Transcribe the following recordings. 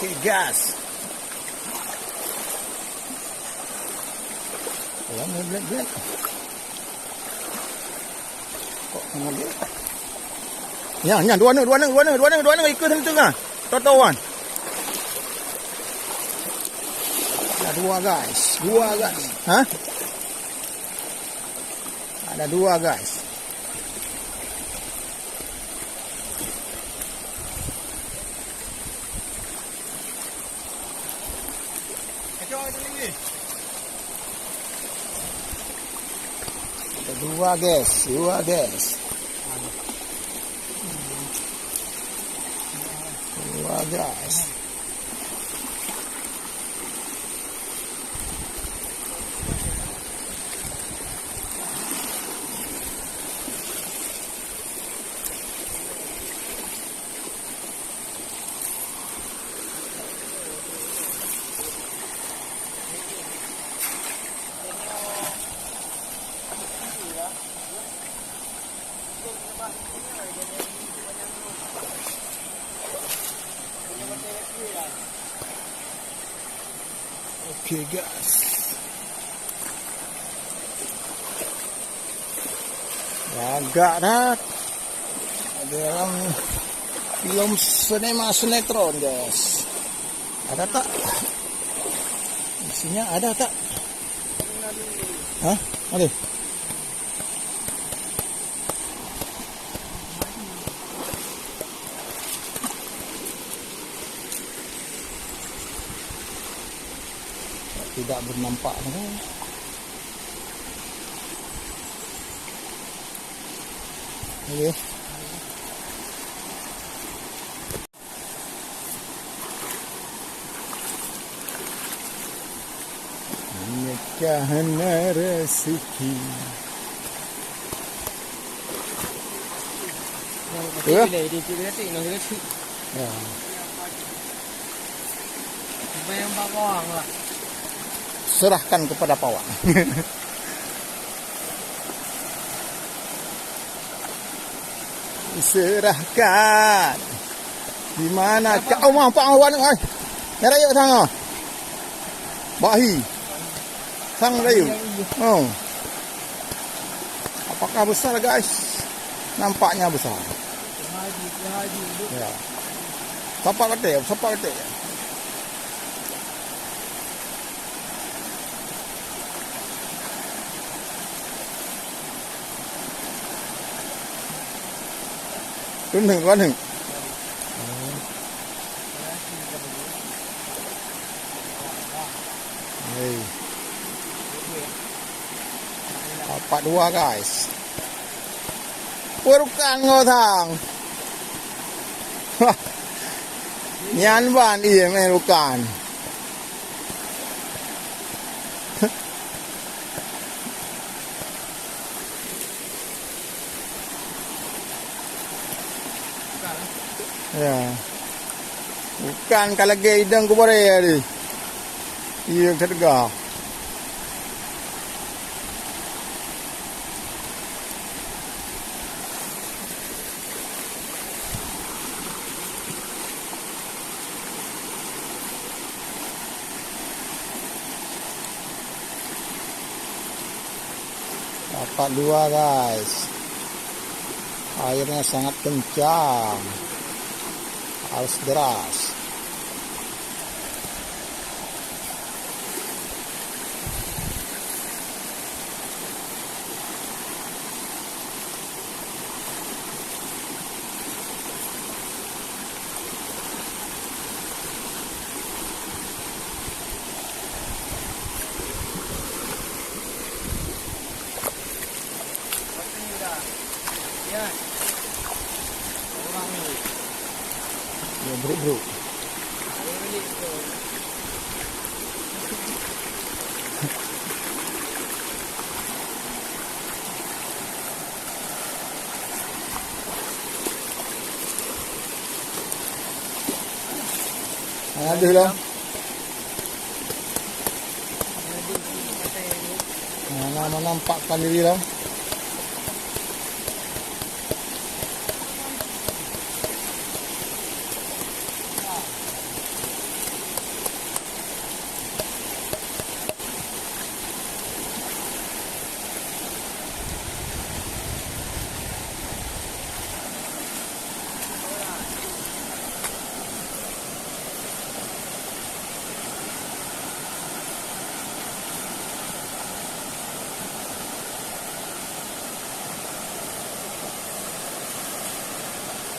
Okey, gas. Lama blek-blek. Kok sama dia? Ya, dua warna ikut tu kan. Totawan. Ada dua guys. Ha? Ada dua guys. Ada dua guys. Dua guys. Okey guys. Agak dah. Ada orang film sinetron guys. Ada tak? Isinya ada tak? Hah? Ada. Tidak bernampak kan? Okey. Nikahan rezeki. Ya. Ya. Bayang bawang lah. Serahkan kepada pawang. Serahkan. Di mana kau mampu awan ai? Nyara sang ah. Bahi. Sang rayu. Oh. Apakah besar guys? Nampaknya besar. Ya. Siapa kata? Con thừng. Đây. Dapat dua guys. Purukan ngotang. Nyan ban iya merukan. Ya. Bukan kalau gaidang ku bare ni. Iya terga. Dapat dua guys. Airnya sangat kencang. Harus deras. Ya, bro. Ada lah. Mana nampakkan diri lah.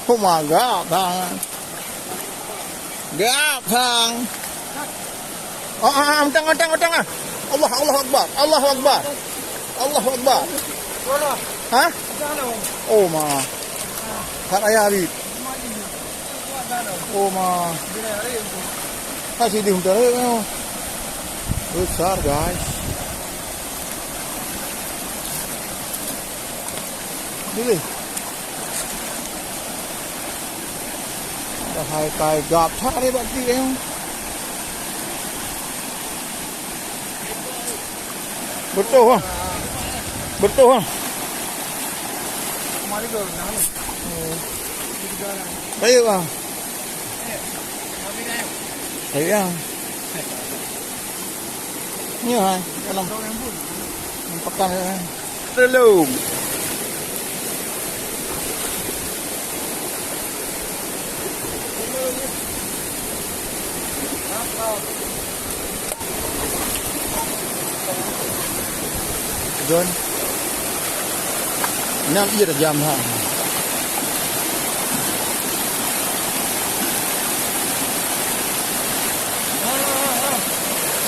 Oh my God, thằng. Gap thằng. Tang ah. Allah Akbar. Allahu Akbar. Allahu Akbar. Ha? Oh ma. Tak ayah Habib. Oh ma. Kasih dia hunter. Besar guys. Ini. Dah hai kai gap thak ni bakti em. Betul bang. Betul bang. Mari go. Baik bang. Sayang. Ni hai. Dalam. Nampakkan. Terlum. John. Nam ia dah jam ha.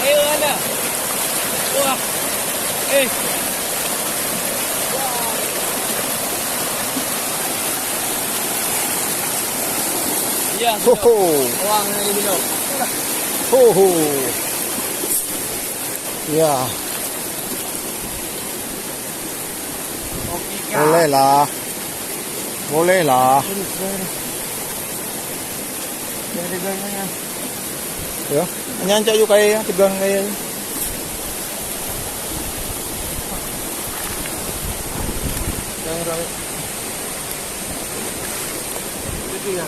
Ayo anda. Wah. Ya. Ho ho. Uang lagi dulu. Ho ho. Ya. Boleh lah. Boleh lah. Jadi gayanya. Ya. Nyancak you kaya tegang kaya. Jangan rawi. Itu ya.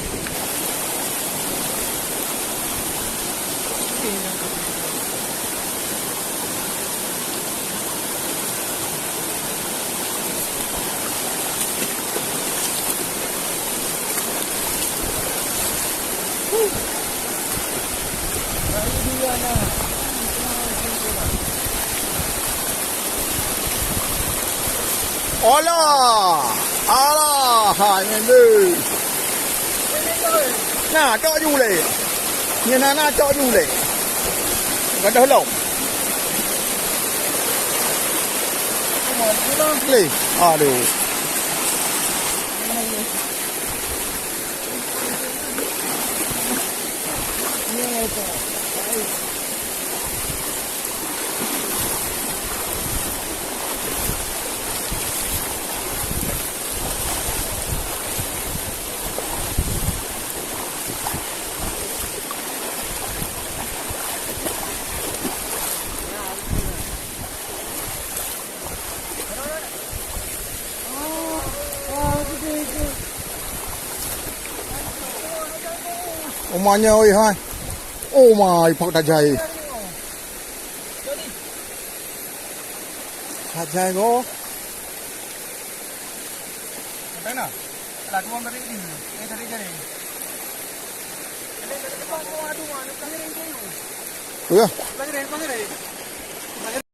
Alah. Alah. Hai ni. Nah, cok you le. Ni nana cok you le. Gadah long. Le. Aduh. Umanya oi hai. Oh my, pak dah jai. Dah jai go. Mana? Lakukan tadi ini. Tadi jadi. Ya. Lagi deh.